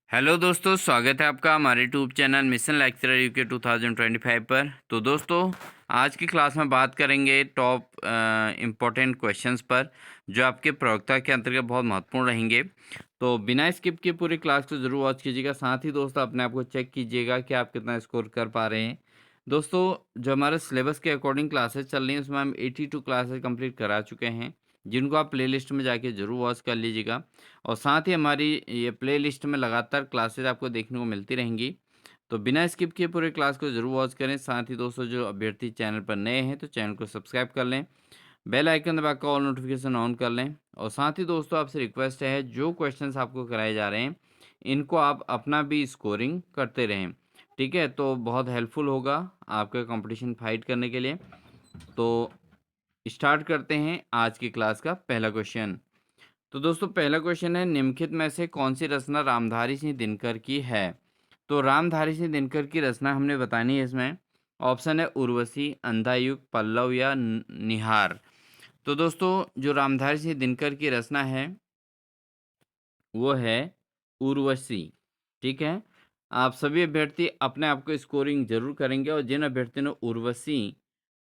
Hello दोस्तों, स्वागत है आपका हमारे YouTube channel mission lecturer UK 2025 पर। तो दोस्तों, आज की क्लास में बात करेंगे टॉप इम्पोर्टेंट क्वेश्चंस पर जो आपके प्रवक्ता के अंतर्गत बहुत महत्वपूर्ण रहेंगे। तो बिना स्किप के पूरी क्लास को ज़रूर वॉच कीजिएगा। साथ ही दोस्तों, अपने आप को चेक कीजिएगा कि आप कितना स्कोर कर पा रहे हैं। दोस्तों, जो हमारे सिलेबस के अकॉर्डिंग क्लासेस चल रही हैं उसमें हम 82 क्लासेस कंप्लीट करा चुके हैं, जिनको आप प्लेलिस्ट में जाके ज़रूर वॉच कर लीजिएगा। और साथ ही हमारी ये प्लेलिस्ट में लगातार क्लासेस आपको देखने को मिलती रहेंगी। तो बिना स्किप किए पूरे क्लास को ज़रूर वॉच करें। साथ ही दोस्तों, जो अभ्यर्थी चैनल पर नए हैं तो चैनल को सब्सक्राइब कर लें, बेल आइकन दबाकर ऑल नोटिफिकेशन ऑन कर लें। और साथ ही दोस्तों, आपसे रिक्वेस्ट है, जो क्वेश्चंस आपको कराए जा रहे हैं इनको आप अपना भी स्कोरिंग करते रहें। ठीक है, तो बहुत हेल्पफुल होगा आपके कंपटीशन फाइट करने के लिए। तो स्टार्ट करते हैं आज की क्लास का पहला क्वेश्चन। तो दोस्तों, पहला क्वेश्चन है, निम्नलिखित में से कौन सी रचना रामधारी सिंह दिनकर की है? तो रामधारी सिंह दिनकर की रचना हमने बतानी है इसमें। ऑप्शन है उर्वशी, अंधायुग, पल्लव या निहार। तो दोस्तों, जो रामधारी सिंह दिनकर की रचना है वो है उर्वशी। ठीक है, आप सभी अभ्यर्थी अपने आप को स्कोरिंग जरूर करेंगे और जिन अभ्यर्थी ने उर्वशी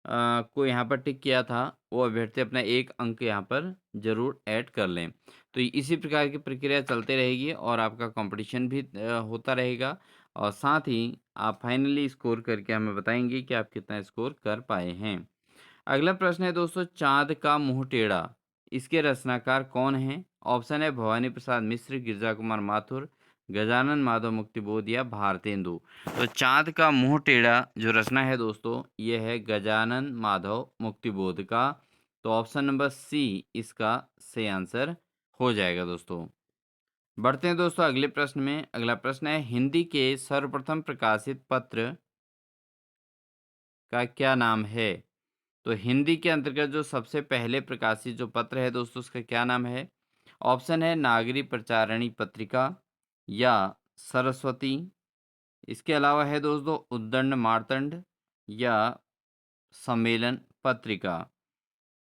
को यहाँ पर टिक किया था वो अभ्यर्थी अपना 1 अंक यहाँ पर जरूर ऐड कर लें। तो इसी प्रकार की प्रक्रिया चलते रहेगी और आपका कंपटीशन भी होता रहेगा। और साथ ही आप फाइनली स्कोर करके हमें बताएंगे कि आप कितना स्कोर कर पाए हैं। अगला प्रश्न है दोस्तों, चाँद का मुंह टेढ़ा, इसके रचनाकार कौन हैं? ऑप्शन है भवानी प्रसाद मिश्र, गिरजा कुमार माथुर, गजानन माधव मुक्तिबोध या भारतेंदु। तो चाँद का मुंह टेढ़ा जो रचना है दोस्तों, ये है गजानन माधव मुक्तिबोध का। तो ऑप्शन नंबर सी इसका सही आंसर हो जाएगा दोस्तों। बढ़ते हैं दोस्तों अगले प्रश्न में। अगला प्रश्न है, हिंदी के सर्वप्रथम प्रकाशित पत्र का क्या नाम है? तो हिंदी के अंतर्गत जो सबसे पहले प्रकाशित जो पत्र है दोस्तों, उसका क्या नाम है? ऑप्शन है नागरी प्रचारणी पत्रिका या सरस्वती। इसके अलावा है दोस्तों उद्दंड मार्तंड या सम्मेलन पत्रिका।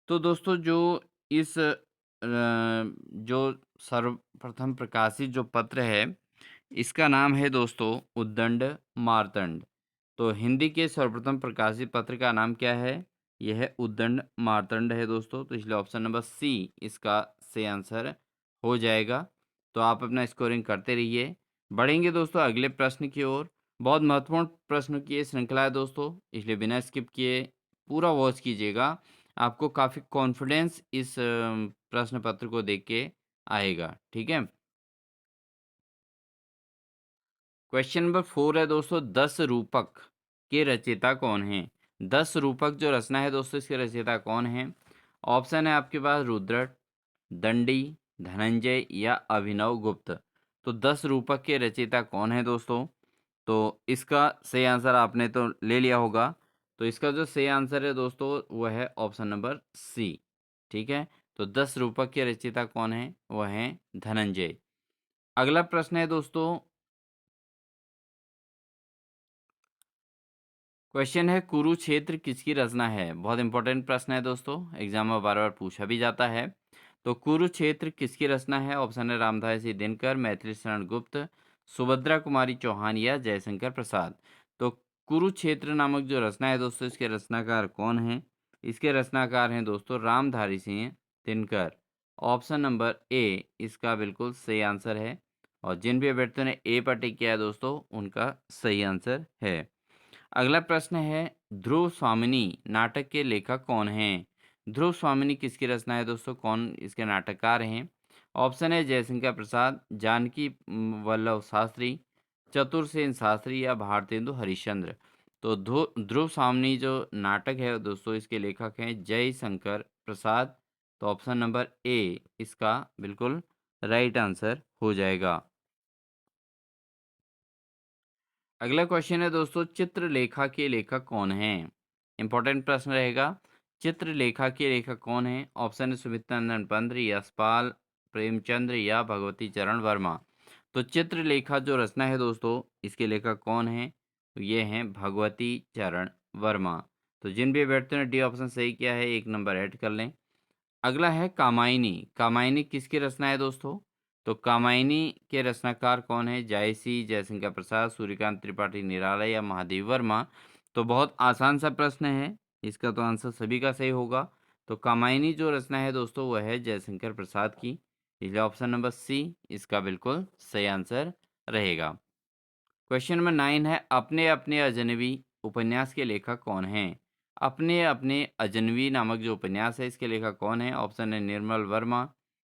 तो दोस्तों, जो इस जो सर्वप्रथम प्रकाशित जो पत्र है इसका नाम है दोस्तों उद्दंड मार्तंड। तो हिंदी के सर्वप्रथम प्रकाशित पत्र का नाम क्या है? यह है उद्दंड मार्तंड है दोस्तों। तो इसलिए ऑप्शन नंबर सी इसका सही आंसर हो जाएगा। तो आप अपना स्कोरिंग करते रहिए। बढ़ेंगे दोस्तों अगले प्रश्न की ओर। बहुत महत्वपूर्ण प्रश्नों की ये श्रृंखला है दोस्तों, इसलिए बिना स्किप किए पूरा वॉच कीजिएगा। आपको काफ़ी कॉन्फिडेंस इस प्रश्न पत्र को देख के आएगा। ठीक है, क्वेश्चन नंबर 4 है दोस्तों, 10 रूपक के रचयिता कौन हैं? 10 रूपक जो रचना है दोस्तों, इसके रचयिता कौन हैं? ऑप्शन है आपके पास रुद्रट, दंडी, धनंजय या अभिनव गुप्त। तो 10 रूपक के रचयिता कौन है दोस्तों? तो इसका सही आंसर आपने तो ले लिया होगा। तो इसका जो सही आंसर है दोस्तों वो है ऑप्शन नंबर सी। ठीक है, तो 10 रूपक के रचयिता कौन है? वह हैं धनंजय। अगला प्रश्न है दोस्तों, क्वेश्चन है कुरुक्षेत्र किसकी रचना है? बहुत इंपॉर्टेंट प्रश्न है दोस्तों, एग्जाम में बार बार पूछा भी जाता है। तो कुरुक्षेत्र किसकी रचना है? ऑप्शन है रामधारी सिंह दिनकर, मैथिली शरण गुप्त, सुभद्रा कुमारी चौहान या जयशंकर प्रसाद। तो कुरुक्षेत्र नामक जो रचना है दोस्तों, इसके रचनाकार कौन है? इसके रचनाकार हैं दोस्तों Ramdhari Singh Dinkar. Option number A इसका बिल्कुल सही आंसर है। और जिन भी अभ्यर्थियों ने ए पर टिक किया है दोस्तों, उनका सही आंसर है। अगला प्रश्न है, ध्रुव स्वामिनी नाटक के लेखक कौन हैं? ध्रुव स्वामिनी किसकी रचना है दोस्तों? कौन इसके नाटककार हैं? ऑप्शन है जयशंकर प्रसाद, जानकी वल्लभ शास्त्री, चतुरसेन शास्त्री या भारतेंदु हरिश्चंद्र। तो ध्रुव स्वामिनी जो नाटक है दोस्तों, इसके लेखक हैं जयशंकर प्रसाद। तो ऑप्शन नंबर ए इसका बिल्कुल राइट आंसर हो जाएगा। अगला क्वेश्चन है दोस्तों, चित्रलेखा के लेखक कौन हैं? इंपॉर्टेंट प्रश्न रहेगा। चित्रलेखा के लेखक कौन हैं? ऑप्शन है सुमित्रा नंदन पंत, यशपाल प्रेमचंद्र या भगवती चरण वर्मा। तो चित्रलेखा जो रचना है दोस्तों, इसके लेखक कौन हैं? तो ये हैं भगवती चरण वर्मा। तो जिन भी अभ्यर्थियों ने डी ऑप्शन सही किया है, 1 नंबर ऐड कर लें। अगला है कामायनी। कामायनी किसकी रचना है दोस्तों? तो कामायनी के रचनाकार कौन है? जायसी, जयशंकर प्रसाद, सूर्यकांत त्रिपाठी निराला या महादेव वर्मा? तो बहुत आसान सा प्रश्न है, इसका तो आंसर सभी का सही होगा। तो कामायनी जो रचना है दोस्तों वह है जयशंकर प्रसाद की, इसलिए ऑप्शन नंबर सी इसका बिल्कुल सही आंसर रहेगा। क्वेश्चन नंबर 9 है, अपने अपने अजनबी उपन्यास के लेखक कौन हैं? अपने अपने अजनबी नामक जो उपन्यास है इसके लेखक कौन है? ऑप्शन है निर्मल वर्मा,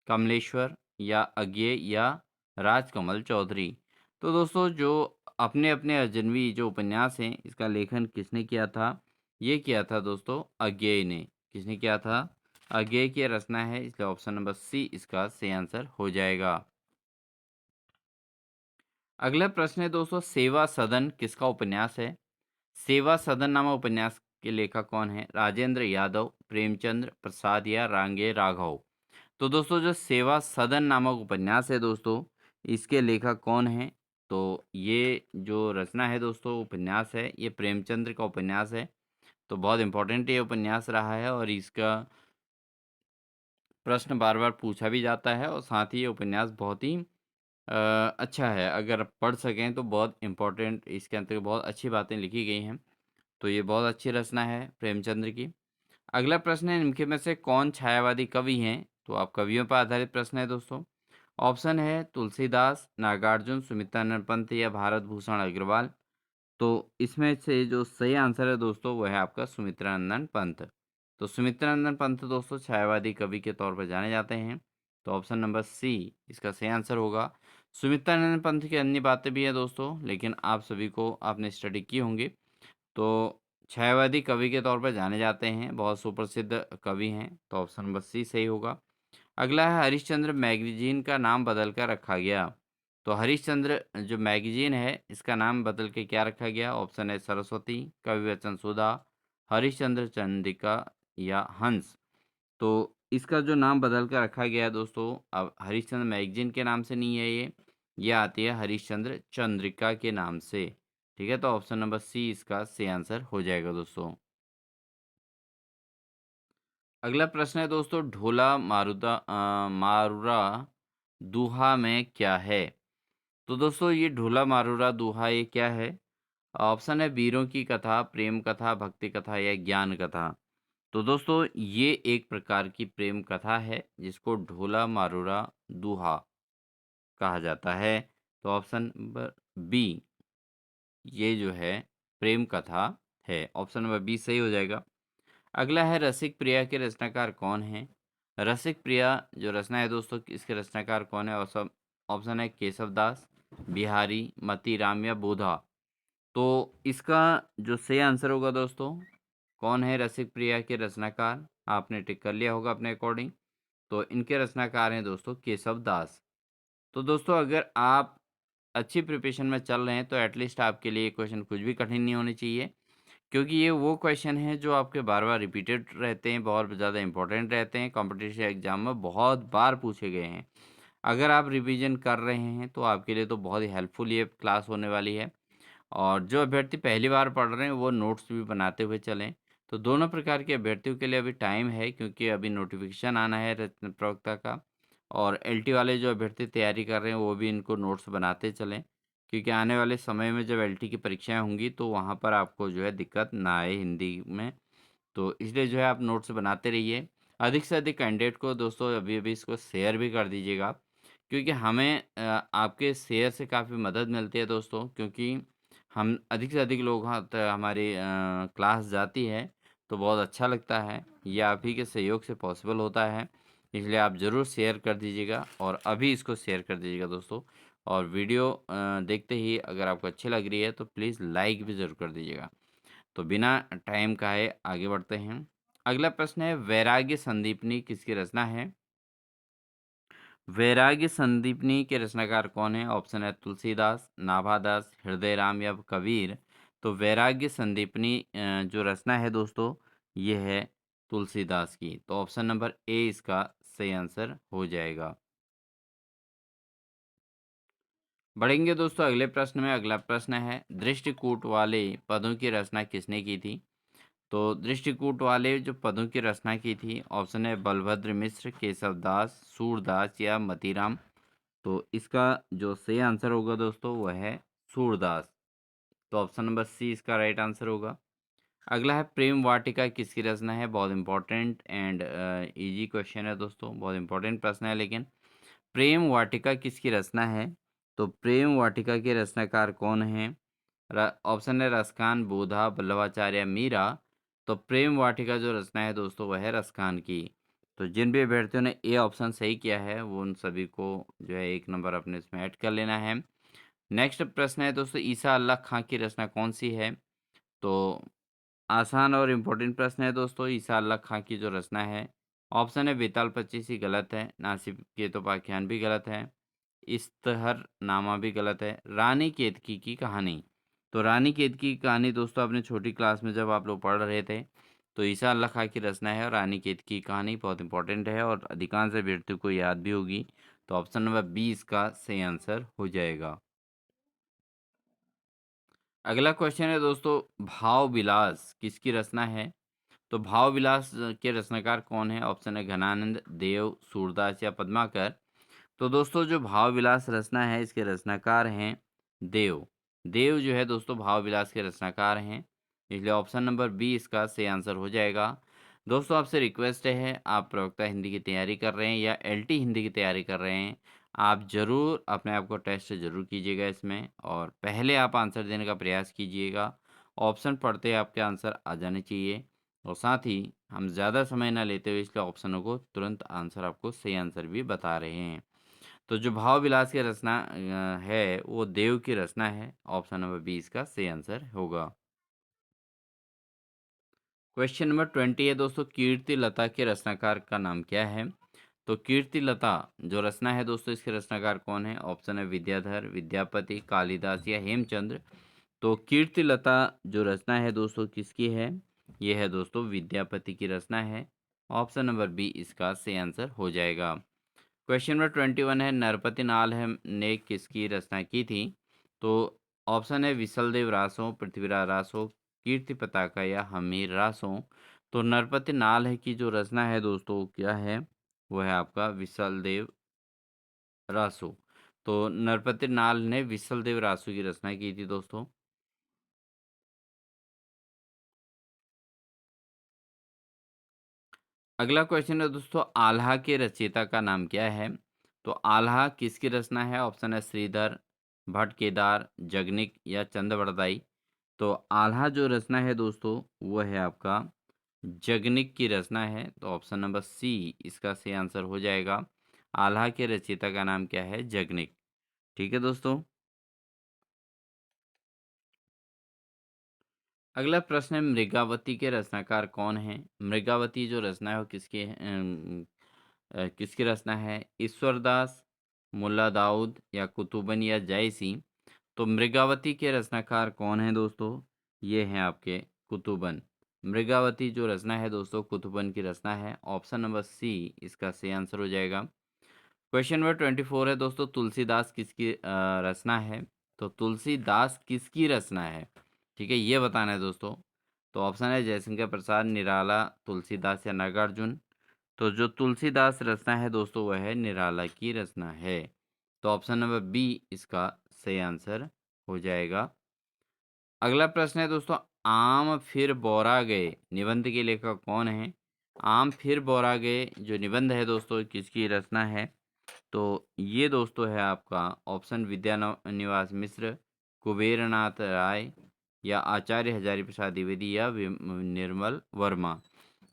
कमलेश्वर या अज्ञे या राजकमल चौधरी। तो दोस्तों जो अपने अपने अजनबी जो उपन्यास हैं इसका लेखन किसने किया था? ये किया था दोस्तों अज्ञेय ने। किसने किया था? अज्ञेय की रचना है, इसलिए ऑप्शन नंबर सी इसका सही आंसर हो जाएगा। अगला प्रश्न है दोस्तों, सेवा सदन किसका उपन्यास है? सेवा सदन नामक उपन्यास के लेखक कौन है? राजेंद्र यादव, प्रेमचंद्र प्रसाद या रांगे राघव? तो दोस्तों जो सेवा सदन नामक उपन्यास है दोस्तों, इसके लेखक कौन है? तो ये जो रचना है दोस्तों उपन्यास है, ये प्रेमचंद्र का उपन्यास है। तो बहुत इंपॉर्टेंट ये उपन्यास रहा है और इसका प्रश्न बार बार पूछा भी जाता है और साथ ही ये उपन्यास बहुत ही अच्छा है। अगर आप पढ़ सकें तो बहुत इम्पोर्टेंट इसके अंतर्गत बहुत अच्छी बातें लिखी गई हैं। तो ये बहुत अच्छी रचना है प्रेमचंद्र की। अगला प्रश्न है, निम्न में से कौन छायावादी कवि हैं? तो आप कवियों पर आधारित प्रश्न है दोस्तों। ऑप्शन है तुलसीदास, नागार्जुन, सुमित्रानंद पंत या भारत भूषण अग्रवाल। तो इसमें से जो सही आंसर है दोस्तों वो है आपका सुमित्रानंदन पंत। तो सुमित्रानंदन पंत दोस्तों छायावादी कवि के तौर पर जाने जाते हैं। तो ऑप्शन नंबर सी इसका सही आंसर होगा। सुमित्रानंदन पंत की अन्य बातें भी हैं दोस्तों, लेकिन आप सभी को आपने स्टडी की होंगी। तो छायावादी कवि के तौर पर जाने जाते हैं, बहुत सुप्रसिद्ध कवि हैं। तो ऑप्शन नंबर सी सही होगा। अगला है, हरिश्चंद्र मैगजीन का नाम बदल कर रखा गया। तो हरिश्चंद्र जो मैगजीन है इसका नाम बदल के क्या रखा गया? ऑप्शन है सरस्वती, कवि वचन सुधा, हरिश्चंद्र चंद्रिका या हंस। तो इसका जो नाम बदल कर रखा गया है दोस्तों, अब हरिश्चंद्र मैगजीन के नाम से नहीं है ये आती है हरिश्चंद्र चंद्रिका के नाम से। ठीक है, तो ऑप्शन नंबर सी इसका सही आंसर हो जाएगा दोस्तों। अगला प्रश्न है दोस्तों, ढोला मारूरा दूहा में क्या है? तो दोस्तों ये ढोला मारूरा दूहा ये क्या है? ऑप्शन है वीरों की कथा, प्रेम कथा, भक्ति कथा या ज्ञान कथा। तो दोस्तों ये एक प्रकार की प्रेम कथा है जिसको ढोला मारूरा दूहा कहा जाता है। तो ऑप्शन नंबर बी ये जो है प्रेम कथा है। ऑप्शन नंबर बी सही हो जाएगा। अगला है, रसिक प्रिया के रचनाकार कौन है? रसिक प्रिया जो रचना है दोस्तों इसके रचनाकार कौन है? ऑप्शन है केशव दास, बिहारी, मतीराम या बोधा। तो इसका जो सही आंसर होगा दोस्तों, कौन है रसिक प्रिया के रचनाकार? आपने टिक कर लिया होगा अपने अकॉर्डिंग। तो इनके रचनाकार हैं दोस्तों केशव दास। तो दोस्तों अगर आप अच्छी प्रिपरेशन में चल रहे हैं तो एटलीस्ट आपके लिए क्वेश्चन कुछ भी कठिन नहीं होने चाहिए, क्योंकि ये वो क्वेश्चन हैं जो आपके बार-बार रिपीटेड रहते हैं, बहुत ज़्यादा इंपॉर्टेंट रहते हैं, कॉम्पिटिटिव एग्जाम में बहुत बार पूछे गए हैं। अगर आप रिवीजन कर रहे हैं तो आपके लिए तो बहुत ही हेल्पफुल ये क्लास होने वाली है। और जो अभ्यर्थी पहली बार पढ़ रहे हैं वो नोट्स भी बनाते हुए चलें। तो दोनों प्रकार के अभ्यर्थियों के लिए अभी टाइम है, क्योंकि अभी नोटिफिकेशन आना है रत्न प्रवक्ता का। और एलटी वाले जो अभ्यर्थी तैयारी कर रहे हैं वो भी इनको नोट्स बनाते चलें, क्योंकि आने वाले समय में जब एलटी की परीक्षाएं होंगी तो वहाँ पर आपको जो है दिक्कत ना आए हिंदी में। तो इसलिए जो है आप नोट्स बनाते रहिए। अधिक से अधिक कैंडिडेट को दोस्तों अभी-अभी इसको शेयर भी कर दीजिएगा, क्योंकि हमें आपके शेयर से काफ़ी मदद मिलती है दोस्तों, क्योंकि हम अधिक से अधिक लोग हाँ त हमारी क्लास जाती है, तो बहुत अच्छा लगता है। ये आप ही के सहयोग से पॉसिबल होता है, इसलिए आप ज़रूर शेयर कर दीजिएगा और अभी इसको शेयर कर दीजिएगा दोस्तों। और वीडियो देखते ही अगर आपको अच्छी लग रही है तो प्लीज़ लाइक भी ज़रूर कर दीजिएगा। तो बिना टाइम का है आगे बढ़ते हैं। अगला प्रश्न है, वैराग्य संदीपनी किसकी रचना है? वैराग्य संदीपनी के रचनाकार कौन है? ऑप्शन है तुलसीदास, नाभादास, हृदयराम या कबीर। तो वैराग्य संदीपनी जो रचना है दोस्तों ये है तुलसीदास की। तो ऑप्शन नंबर ए इसका सही आंसर हो जाएगा। बढ़ेंगे दोस्तों अगले प्रश्न में। अगला प्रश्न है, दृष्टिकूट वाले पदों की रचना किसने की थी? तो दृष्टिकूट वाले जो पदों की रचना की थी, ऑप्शन है बलभद्र मिश्र, केशव दास, सूरदास या मतीराम। तो इसका जो सही आंसर होगा दोस्तों वह है सूरदास। तो ऑप्शन नंबर सी इसका राइट आंसर होगा। अगला है प्रेम वाटिका किसकी रचना है। बहुत इंपॉर्टेंट एंड इजी क्वेश्चन है दोस्तों, बहुत इंपॉर्टेंट प्रश्न है। लेकिन प्रेम वाटिका किसकी रचना है। तो प्रेम वाटिका के रचनाकार कौन हैं। ऑप्शन है रसखान, बोधा, वल्लभाचार्य, मीरा। तो प्रेम वाटिका जो रचना है दोस्तों वह है रसखान की। तो जिन भी अभ्यर्थियों ने ए ऑप्शन सही किया है वो उन सभी को जो है 1 नंबर अपने इसमें ऐड कर लेना है। नेक्स्ट प्रश्न है दोस्तों, ईसा अल्लाह खां की रचना कौन सी है। तो आसान और इम्पोर्टेंट प्रश्न है दोस्तों। ईसा अल्लाह खां की जो रचना है, ऑप्शन है बेताल पच्चीसी गलत है, नासिब के तो पाखियान भी गलत है, इश्तहर नामा भी गलत है, रानी केतकी की कहानी। तो रानी केतकी की कहानी दोस्तों अपने छोटी क्लास में जब आप लोग पढ़ रहे थे तो ईसा अल्लाह खां की रचना है और रानी केतकी की कहानी बहुत इंपॉर्टेंट है और अधिकांश अभ्यर्थियों को याद भी होगी। तो ऑप्शन नंबर बी इसका सही आंसर हो जाएगा। अगला क्वेश्चन है दोस्तों, भाव विलास किसकी रचना है। तो भाव विलास के रचनाकार कौन है। ऑप्शन है घनानंद, देव, सूरदास या पद्माकर। तो दोस्तों जो भाव विलास रचना है इसके रचनाकार हैं देव। देव जो है दोस्तों भाव विलास के रचनाकार हैं, इसलिए ऑप्शन नंबर बी इसका सही आंसर हो जाएगा। दोस्तों आपसे रिक्वेस्ट है, आप प्रवक्ता हिंदी की तैयारी कर रहे हैं या एलटी हिंदी की तैयारी कर रहे हैं, आप ज़रूर अपने आप को टेस्ट ज़रूर कीजिएगा इसमें और पहले आप आंसर देने का प्रयास कीजिएगा। ऑप्शन पढ़ते आपके आंसर आ जाने चाहिए और साथ ही हम ज़्यादा समय ना लेते हुए इसके ऑप्शनों को तुरंत आंसर आपको सही आंसर भी बता रहे हैं। तो जो भाव विलास की रचना है वो देव की रचना है। ऑप्शन नंबर बी इसका सही आंसर होगा। क्वेश्चन नंबर 20 है दोस्तों, कीर्ति लता के रचनाकार का नाम क्या है। तो कीर्ति लता जो रचना है दोस्तों इसके रचनाकार कौन है। ऑप्शन है विद्याधर, विद्यापति, कालिदास या हेमचंद्र। तो कीर्ति लता जो रचना है दोस्तों किसकी है। ये है दोस्तों विद्यापति की रचना है। ऑप्शन नंबर बी इसका सही आंसर हो जाएगा। क्वेश्चन नंबर 21 है, नरपति नाल है ने किसकी रचना की थी। तो ऑप्शन है विशलदेव रासो, पृथ्वीराज रासो, कीर्ति पताका या हमीर रासो। तो नरपति नाल है की जो रचना है दोस्तों क्या है, वो है आपका विशलदेव रासो। तो नरपति नाल ने विशलदेव रासो की रचना की थी दोस्तों। अगला क्वेश्चन है दोस्तों, आल्हा के रचयिता का नाम क्या है। तो आल्हा किसकी रचना है। ऑप्शन है श्रीधर, भट्ट, केदार, जगनिक या चंद्रवरदाई। तो आल्हा जो रचना है दोस्तों वो है आपका जगनिक की रचना है। तो ऑप्शन नंबर सी इसका सही आंसर हो जाएगा। आल्हा के रचयिता का नाम क्या है, जगनिक। ठीक है दोस्तों। अगला प्रश्न है, मृगावती के रचनाकार कौन है। मृगावती जो रचना है वो किसकी रचना है। ईश्वरदास, मुल्ला दाऊद या कुतुबन या जयसी। तो मृगावती के रचनाकार कौन है दोस्तों, ये हैं आपके कुतुबन। मृगावती जो रचना है दोस्तों कुतुबन की रचना है। ऑप्शन नंबर सी इसका सही आंसर हो जाएगा। क्वेश्चन नंबर 24 है दोस्तों, तुलसीदास किसकी रचना है। तो तुलसीदास किसकी रचना है, ठीक है, ये बताना है दोस्तों। तो ऑप्शन है जयशंकर प्रसाद, निराला, तुलसीदास या नागार्जुन। तो जो तुलसीदास रचना है दोस्तों वह है निराला की रचना है। तो ऑप्शन नंबर बी इसका सही आंसर हो जाएगा। अगला प्रश्न है दोस्तों, आम फिर बोरा गए निबंध के लेखक कौन है। आम फिर बोरा गए जो निबंध है दोस्तों किसकी रचना है। तो ये दोस्तों है आपका ऑप्शन निवास मिश्र, कुबेरनाथ राय या आचार्य हजारी प्रसाद द्विवेदी या निर्मल वर्मा।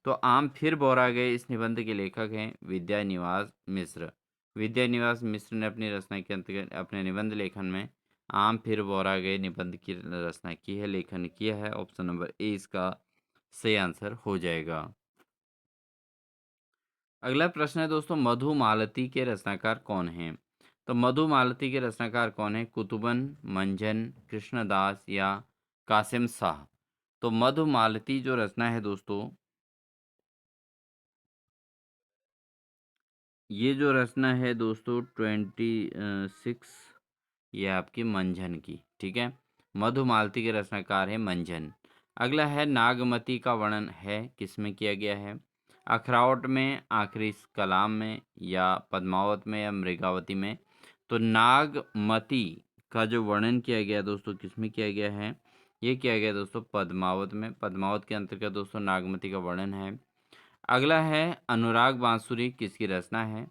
तो आम फिर बोरा गए इस निबंध के लेखक हैं विद्यानिवास मिश्र। विद्यानिवास मिश्र ने अपनी रचना के अंतर्गत अपने निबंध लेखन में आम फिर बोरा गए निबंध की रचना की है, लेखन किया है। ऑप्शन नंबर ए इसका सही आंसर हो जाएगा। अगला प्रश्न है दोस्तों, मधुमालती के रचनाकार कौन हैं। तो मधुमालती के रचनाकार कौन है, कुतुबन, मंझन, कृष्णदास या कासिम शाह। तो मधुमालती जो रचना है दोस्तों, ये जो रचना है दोस्तों 26 ये आपकी मंझन की, ठीक है। मधुमालती के रचनाकार है मंझन। अगला है नागमती का वर्णन है किसमें किया गया है। अखरावट में, आखिरी कलाम में या पद्मावत में या मृगावती में। तो नागमती का जो वर्णन किया गया दोस्तों किसमें किया गया है? ये किया गया दोस्तों पद्मावत में। पद्मावत के अंतर्गत दोस्तों नागमती का वर्णन है। अगला है अनुराग बांसुरी किसकी रचना है?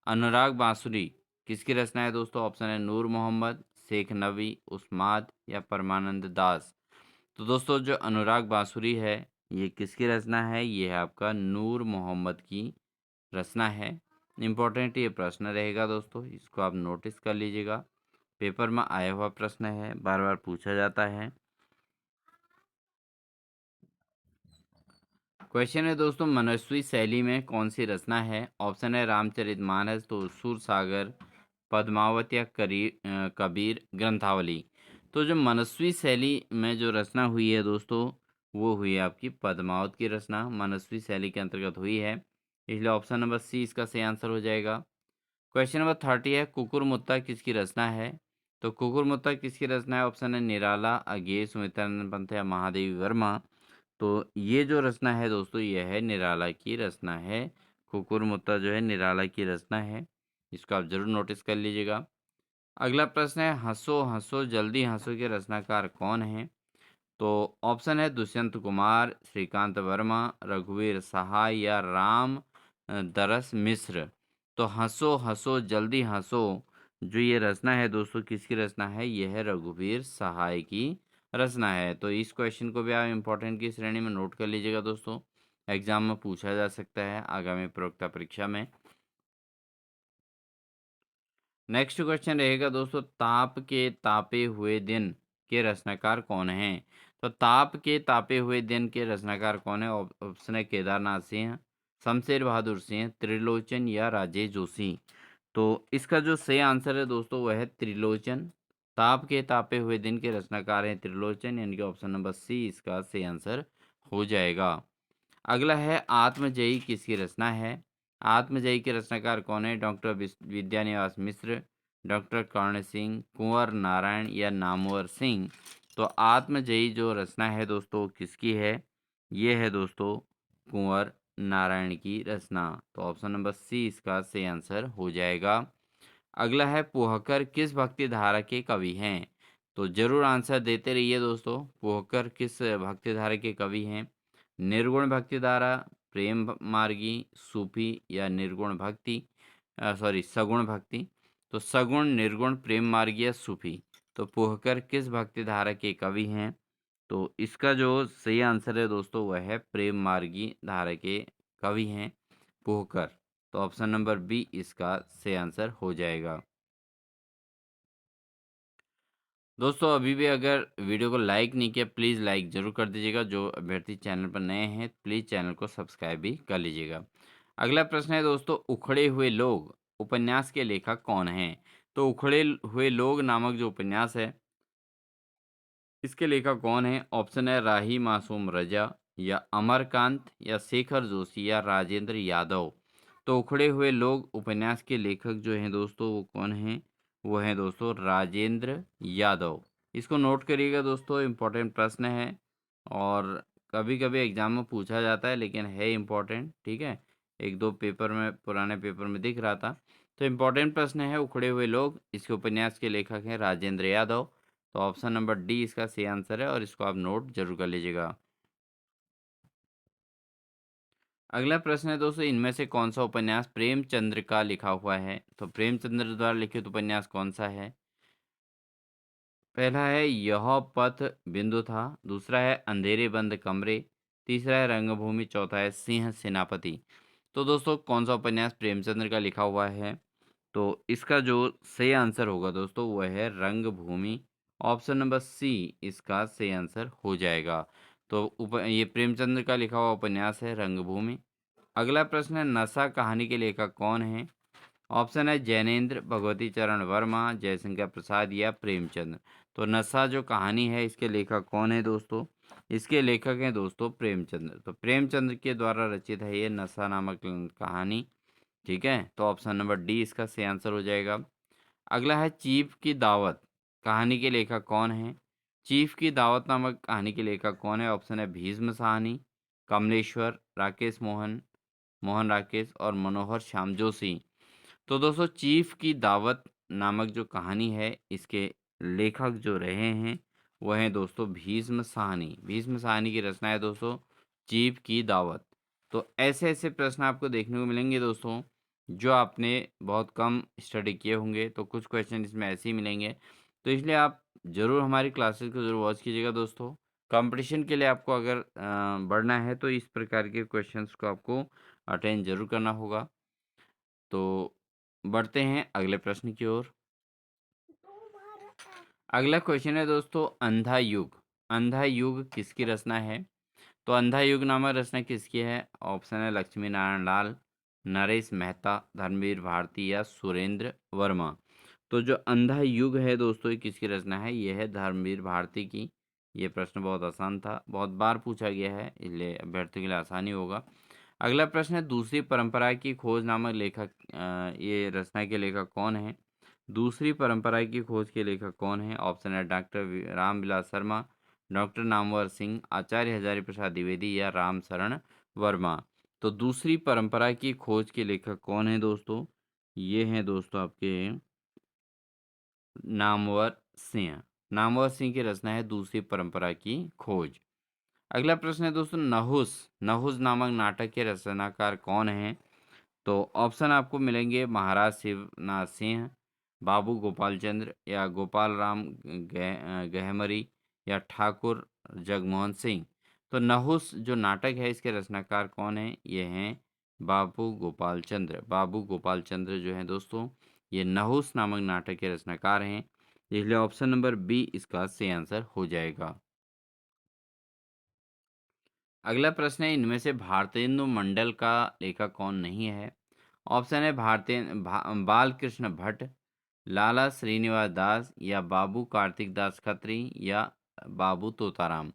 अनुराग बांसुरी किसकी रचना है दोस्तों? ऑप्शन है नूर मोहम्मद, शेख नबी, उस्माद या परमानंद दास। तो दोस्तों जो अनुराग बांसुरी है ये किसकी रचना है? ये है आपका नूर मोहम्मद की रचना है। इम्पोर्टेंट ये प्रश्न रहेगा दोस्तों, इसको आप नोटिस कर लीजिएगा। पेपर में आया हुआ प्रश्न है, बार बार पूछा जाता है। क्वेश्चन है दोस्तों मनस्वी शैली में कौन सी रचना है? ऑप्शन है रामचरितमानस, तो सूर सागर, पद्मावत या कबीर ग्रंथावली। तो जो मनस्वी शैली में जो रचना हुई है दोस्तों वो हुई है आपकी पद्मावत की रचना, मनस्वी शैली के अंतर्गत हुई है, इसलिए ऑप्शन नंबर सी इसका सही आंसर हो जाएगा। क्वेश्चन नंबर 30 है कुकुरमुत्ता किसकी रचना है? तो कुकुरमुत्ता किसकी रचना है? ऑप्शन है निराला, अगेय, सुमित्रानंद पंत या महादेवी वर्मा। तो ये जो रचना है दोस्तों ये है निराला की रचना है। कुकुरमुत्ता जो है निराला की रचना है, इसको आप जरूर नोटिस कर लीजिएगा। अगला प्रश्न है हंसो हंसो जल्दी हंसो के रचनाकार कौन है? तो ऑप्शन है दुष्यंत कुमार, श्रीकांत वर्मा, रघुवीर सहाय या राम दरस मिश्र। तो हंसो हंसो जल्दी हंसो जो ये रचना है दोस्तों किसकी रचना है? यह है रघुवीर सहाय की रचना है। तो इस क्वेश्चन को भी आप इम्पोर्टेंट की श्रेणी में नोट कर लीजिएगा दोस्तों, एग्जाम में पूछा जा सकता है आगामी प्रवक्ता परीक्षा में। नेक्स्ट क्वेश्चन रहेगा दोस्तों ताप के तापे हुए दिन के रचनाकार कौन हैं? तो ताप के तापे हुए दिन के रचनाकार कौन है? ऑप्शन है केदारनाथ सिंह, शमशेर बहादुर सिंह, त्रिलोचन या राजेश जोशी। तो इसका जो सही आंसर है दोस्तों वह है त्रिलोचन। ताप के तापे हुए दिन के रचनाकार हैं त्रिलोचन, यानी कि ऑप्शन नंबर सी इसका सही आंसर हो जाएगा। अगला है आत्मजयी किसकी रचना है? आत्मजयी के रचनाकार कौन है? डॉक्टर विद्यानिवास मिश्र, डॉक्टर कर्ण सिंह, कुंवर नारायण या नामवर सिंह। तो आत्मजयी जो रचना है दोस्तों किसकी है? ये है दोस्तों कुंवर नारायण की रचना। तो ऑप्शन नंबर सी इसका सही आंसर हो जाएगा। अगला है पोहकर किस भक्ति धारा के कवि हैं? तो जरूर आंसर देते रहिए दोस्तों, पोहकर किस भक्ति धारा के कवि हैं? निर्गुण भक्ति धारा, प्रेम मार्गी, सूफी या निर्गुण भक्ति, सॉरी सगुण भक्ति। तो सगुण, निर्गुण, प्रेम मार्गी या सूफी। तो पोहकर किस भक्ति धारा के कवि हैं? तो इसका जो सही आंसर है दोस्तों वह है प्रेम मार्गी धारा के कवि हैं पोहकर। तो ऑप्शन नंबर बी इसका सही आंसर हो जाएगा। दोस्तों अभी भी अगर वीडियो को लाइक नहीं किया प्लीज़ लाइक ज़रूर कर दीजिएगा। जो अभ्यर्थी चैनल पर नए हैं प्लीज़ चैनल को सब्सक्राइब भी कर लीजिएगा। अगला प्रश्न है दोस्तों उखड़े हुए लोग उपन्यास के लेखक कौन हैं? तो उखड़े हुए लोग नामक जो उपन्यास है इसके लेखक कौन हैं? ऑप्शन है राही मासूम रजा या अमरकांत या शेखर जोशी या राजेंद्र यादव। तो उखड़े हुए लोग उपन्यास के लेखक जो हैं दोस्तों वो कौन हैं? वो हैं दोस्तों राजेंद्र यादव। इसको नोट करिएगा दोस्तों, इम्पोर्टेंट प्रश्न है और कभी कभी एग्जाम में पूछा जाता है लेकिन है इम्पोर्टेंट, ठीक है। एक दो पेपर में, पुराने पेपर में दिख रहा था। तो इम्पोर्टेंट प्रश्न है उखड़े हुए लोग, इसके उपन्यास के लेखक हैं राजेंद्र यादव। तो ऑप्शन नंबर डी इसका सही आंसर है और इसको आप नोट जरूर कर लीजिएगा। अगला प्रश्न है दोस्तों इनमें से कौन सा उपन्यास प्रेमचंद्र का लिखा हुआ है? तो प्रेमचंद्र द्वारा लिखित उपन्यास कौन सा है? पहला है यह पथ बिंदु था, दूसरा है अंधेरे बंद कमरे, तीसरा है रंगभूमि, चौथा है सिंह सेनापति। तो दोस्तों कौन सा उपन्यास प्रेमचंद्र का लिखा हुआ है? तो इसका जो सही आंसर होगा दोस्तों वह है रंगभूमि। ऑप्शन नंबर सी इसका सही आंसर हो जाएगा। तो ये प्रेमचंद्र का लिखा हुआ उपन्यास है रंगभूमि। अगला प्रश्न है नशा कहानी के लेखक कौन है? ऑप्शन है जैनेन्द्र, भगवती चरण वर्मा, जयशंकर प्रसाद या प्रेमचंद्र। तो नशा जो कहानी है इसके लेखक कौन है दोस्तों? इसके लेखक हैं दोस्तों प्रेमचंद्र। तो प्रेमचंद्र के द्वारा रचित है ये नशा नामक कहानी, ठीक है। तो ऑप्शन नंबर डी इसका सही आंसर हो जाएगा। अगला है चीफ की दावत कहानी के लेखक कौन है? चीफ की दावत नामक कहानी के लेखक कौन है? ऑप्शन है भीष्म साहनी, कमलेश्वर, राकेश मोहन, मोहन राकेश और मनोहर श्याम जोशी। तो दोस्तों चीफ की दावत नामक जो कहानी है इसके लेखक जो रहे हैं वह हैं दोस्तों भीष्म साहनी। भीष्म साहनी की रचना है दोस्तों चीफ की दावत। तो ऐसे ऐसे प्रश्न आपको देखने को मिलेंगे दोस्तों जो आपने बहुत कम स्टडी किए होंगे, तो कुछ क्वेश्चन इसमें ऐसे ही मिलेंगे। तो इसलिए आप ज़रूर हमारी क्लासेस को ज़रूर वॉच कीजिएगा दोस्तों। कंपटीशन के लिए आपको अगर बढ़ना है तो इस प्रकार के क्वेश्चंस को आपको अटेंड ज़रूर करना होगा। तो बढ़ते हैं अगले प्रश्न की ओर। अगला क्वेश्चन है दोस्तों अंधा युग। अंधा युग किसकी रचना है? तो अंधा युग नामक रचना किसकी है? ऑप्शन है लक्ष्मी नारायण लाल, नरेश मेहता, धर्मवीर भारती या सुरेंद्र वर्मा। तो जो अंधा युग है दोस्तों ये किसकी रचना है? ये है धर्मवीर भारती की। ये प्रश्न बहुत आसान था, बहुत बार पूछा गया है, इसलिए अभ्यर्थियों के लिए आसानी होगा। अगला प्रश्न है दूसरी परंपरा की खोज नामक लेखक, ये रचना के लेखक कौन है? दूसरी परंपरा की खोज के लेखक कौन है? ऑप्शन है डॉक्टर रामविलास शर्मा, डॉक्टर नामवर सिंह, आचार्य हजारी प्रसाद द्विवेदी या राम शरण वर्मा। तो दूसरी परंपरा की खोज के लेखक कौन है दोस्तों? ये हैं दोस्तों आपके नामवर सिंह। नामवर सिंह की रचना है दूसरी परंपरा की खोज। अगला प्रश्न है दोस्तों नहुस। नहुस नामक नाटक के रचनाकार कौन हैं? तो ऑप्शन आपको मिलेंगे महाराज शिवनाथ सिंह, बाबू गोपाल चंद्र या गोपाल राम गहमरी या ठाकुर जगमोहन सिंह। तो नहुस जो नाटक है इसके रचनाकार कौन है? ये हैं बाबू गोपाल चंद्र। बाबू गोपाल चंद्र जो हैं दोस्तों ये नहुस नामक नाटक के रचनाकार हैं। इसलिए ऑप्शन नंबर बी इसका सही आंसर हो जाएगा। अगला प्रश्न है इनमें से भारतेंदु मंडल का लेखक कौन नहीं है? ऑप्शन है बालकृष्ण भट्ट, लाला श्रीनिवास दास या बाबू कार्तिक दास खत्री या बाबू तोताराम।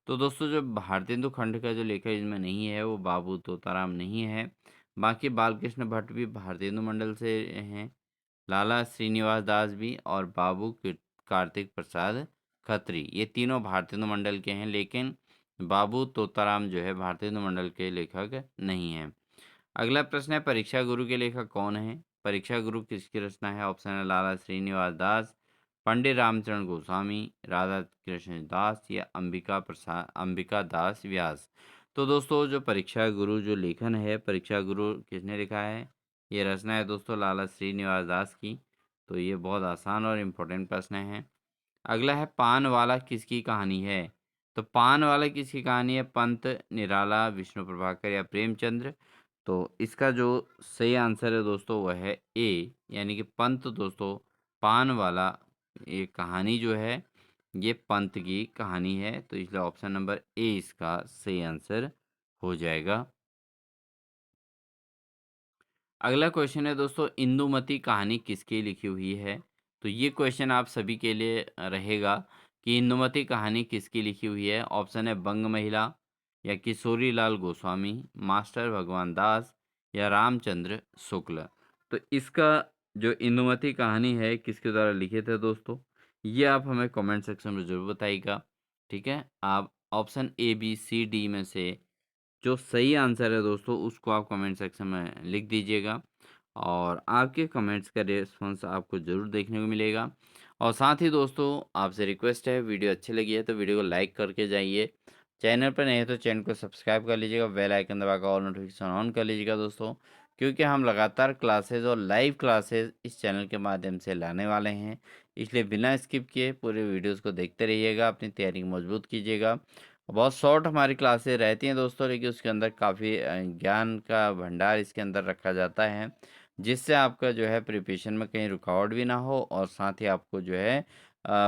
तो दोस्तों जो भारतेंदु खंड का जो लेखक इसमें नहीं है वो बाबू तोताराम नहीं है। बाकी बालकृष्ण भट्ट भी भारतेंदु मंडल से हैं, लाला श्रीनिवास दास भी और कार्तिक प्रसाद खत्री, ये तीनों भारतेंदु मंडल के हैं, लेकिन बाबू तोताराम जो है भारतेंदु मंडल के लेखक नहीं हैं। अगला प्रश्न है परीक्षा गुरु के लेखक कौन है? परीक्षा गुरु किसकी रचना है? ऑप्शन है लाला श्रीनिवास दास, पंडित रामचरण गोस्वामी, राधा कृष्ण दास या अंबिका दास व्यास। तो दोस्तों जो परीक्षा गुरु जो लेखन है परीक्षा गुरु किसने लिखा है? ये रचना है दोस्तों लाला श्रीनिवास दास की। तो ये बहुत आसान और इम्पोर्टेंट प्रश्न है। अगला है पान वाला किसकी कहानी है? तो पान वाला किसकी कहानी है? पंत, निराला, विष्णु प्रभाकर या प्रेमचंद्र। तो इसका जो सही आंसर है दोस्तों वह है ए, यानी कि पंत दोस्तों। पान वाला ये कहानी जो है ये पंत की कहानी है, तो इसलिए ऑप्शन नंबर ए इसका सही आंसर हो जाएगा। अगला क्वेश्चन है दोस्तों इंदुमती कहानी किसकी लिखी हुई है? तो ये क्वेश्चन आप सभी के लिए रहेगा कि इंदुमती कहानी किसकी लिखी हुई है। ऑप्शन है बंग महिला या किशोरी लाल गोस्वामी, मास्टर भगवान दास या रामचंद्र शुक्ल। तो इसका जो इंदुमती कहानी है किसके द्वारा लिखित है दोस्तों, ये आप हमें कमेंट सेक्शन में ज़रूर बताइएगा। ठीक है, आप option A B C D में से जो सही आंसर है दोस्तों उसको आप कमेंट सेक्शन में लिख दीजिएगा और आपके कमेंट्स का रिस्पॉन्स आपको ज़रूर देखने को मिलेगा। और साथ ही दोस्तों आपसे रिक्वेस्ट है वीडियो अच्छी लगी है तो वीडियो को लाइक करके जाइए। चैनल पर नए हैं तो चैनल को सब्सक्राइब कर लीजिएगा, बेल आइकन दबाकर ऑल नोटिफिकेशन ऑन कर लीजिएगा दोस्तों, क्योंकि हम लगातार क्लासेज और लाइव क्लासेज इस चैनल के माध्यम से लाने वाले हैं। इसलिए बिना स्किप किए पूरे वीडियोज़ को देखते रहिएगा, अपनी तैयारी को मजबूत कीजिएगा। बहुत शॉर्ट हमारी क्लासेस रहती हैं दोस्तों, लेकिन उसके अंदर काफ़ी ज्ञान का भंडार इसके अंदर रखा जाता है, जिससे आपका जो है प्रिपरेशन में कहीं रुकावट भी ना हो और साथ ही आपको जो है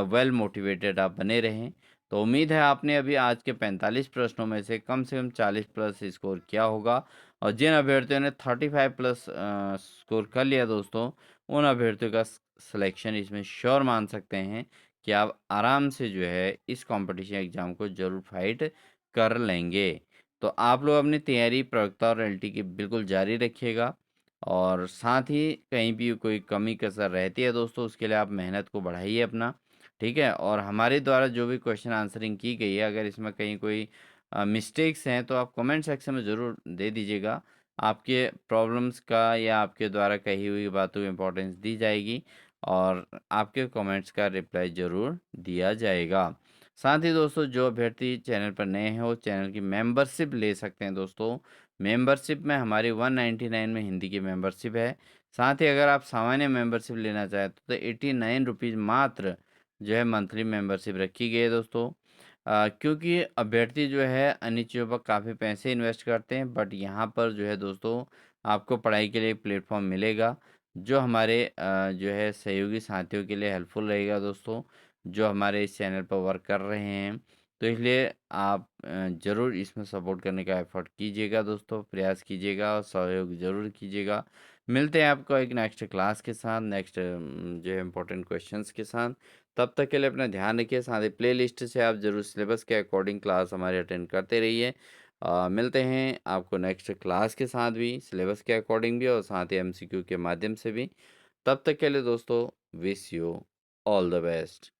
वेल मोटिवेटेड आप बने रहें। तो उम्मीद है आपने अभी आज के 45 प्रश्नों में से कम 40 प्लस स्कोर किया होगा और जिन अभ्यर्थियों ने 35 प्लस स्कोर कर लिया दोस्तों, उन अभ्यर्थियों का सिलेक्शन इसमें श्योर मान सकते हैं कि आप आराम से जो है इस कंपटीशन एग्ज़ाम को ज़रूर फाइट कर लेंगे। तो आप लोग अपनी तैयारी प्रयोक्ता और एलटी की बिल्कुल जारी रखिएगा और साथ ही कहीं भी कोई कमी कसर रहती है दोस्तों उसके लिए आप मेहनत को बढ़ाइए अपना। ठीक है, और हमारे द्वारा जो भी क्वेश्चन आंसरिंग की गई है अगर इसमें कहीं कोई मिस्टेक्स हैं तो आप कमेंट सेक्शन में ज़रूर दे दीजिएगा। आपके प्रॉब्लम्स का या आपके द्वारा कही हुई बातों को इम्पोर्टेंस दी जाएगी और आपके कमेंट्स का रिप्लाई ज़रूर दिया जाएगा। साथ ही दोस्तों जो अभ्यर्थी चैनल पर नए हैं वो चैनल की मेंबरशिप ले सकते हैं दोस्तों। मेंबरशिप में हमारी 199 में हिंदी की मेंबरशिप है। साथ ही अगर आप सामान्य मेंबरशिप लेना चाहते तो 89 रुपीज़ मात्र जो है मंथली मेंबरशिप रखी गई है दोस्तों। क्योंकि अभ्यर्थी जो है अन्य चीज़ों पर काफ़ी पैसे इन्वेस्ट करते हैं, बट यहाँ पर जो है दोस्तों आपको पढ़ाई के लिए प्लेटफॉर्म मिलेगा जो हमारे जो है सहयोगी साथियों के लिए हेल्पफुल रहेगा दोस्तों, जो हमारे इस चैनल पर वर्क कर रहे हैं। तो इसलिए आप ज़रूर इसमें सपोर्ट करने का एफर्ट कीजिएगा दोस्तों, प्रयास कीजिएगा और सहयोग ज़रूर कीजिएगा। मिलते हैं आपको एक नेक्स्ट क्लास के साथ, नेक्स्ट जो है इम्पोर्टेंट क्वेश्चंस के साथ। तब तक के लिए अपना ध्यान रखिए। साथ ही प्लेलिस्ट से आप ज़रूर सिलेबस के अकॉर्डिंग क्लास हमारे अटेंड करते रहिए। मिलते हैं आपको नेक्स्ट क्लास के साथ भी, सिलेबस के अकॉर्डिंग भी और साथ ही एमसीक्यू के माध्यम से भी। तब तक के लिए दोस्तों wish you all the best.